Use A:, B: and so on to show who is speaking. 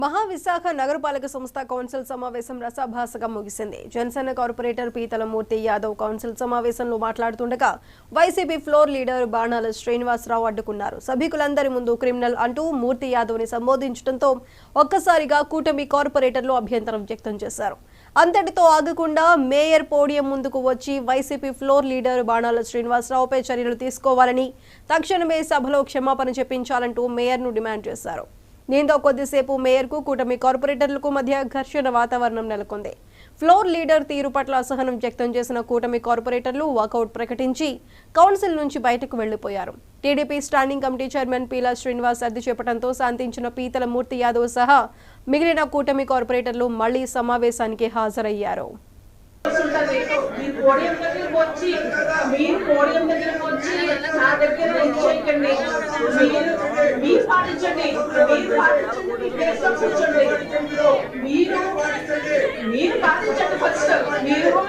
A: మహావిశాఖ నగరపాలక సంస్థ కౌన్సిల్ సమావేశం రసాభాసగా ముగిసింది. జనసేన కార్పొరేటర్ పీతల మూర్తి యాదవ్ కౌన్సిల్ సమావేశంలో మాట్లాడుతుండగా వైసీపీ ఫ్లోర్ లీడర్ బాణాల శ్రీనివాసరావు అడ్డుకున్నారు. సభ్యులందరి ముందు క్రిమినల్ అంటూ మూర్తి యాదవ్ని సంబోధించడంతో ఒక్కసారిగా కూటమి కార్పొరేటర్లు అభ్యంతరం వ్యక్తం చేశారు. అంతటితో ఆగకుండా మేయర్ పోడియం ముందుకు వచ్చి వైసీపీ ఫ్లోర్ లీడర్ బాణాల శ్రీనివాసరావుపై చర్యలు తీసుకోవాలని, తక్షణమే సభలో క్షమాపణ చెప్పించాలంటూ మేయర్ను డిమాండ్ చేశారు. దీంతో కొద్దిసేపు మేయర్కు కూటమి కార్పొరేటర్లకు మధ్య ఘర్షణ వాతావరణం నెలకొంది. ఫ్లోర్ లీడర్ తీరు పట్ల అసహనం వ్యక్తం చేసిన కూటమి కార్పొరేటర్లు వాకౌట్ ప్రకటించి కౌన్సిల్ నుంచి బయటకు వెళ్లిపోయారు. TDP standing committee chairman Peela Srinivas అద్దె చెప్పడంతో శాంతించిన పీతల మూర్తి యాదవ్ సహా మిగిలిన కూటమి కార్పొరేటర్లు మళ్లీ సమావేశానికి హాజరయ్యారు.
B: మీరు పాటించండి. ఫస్ట్ మీరు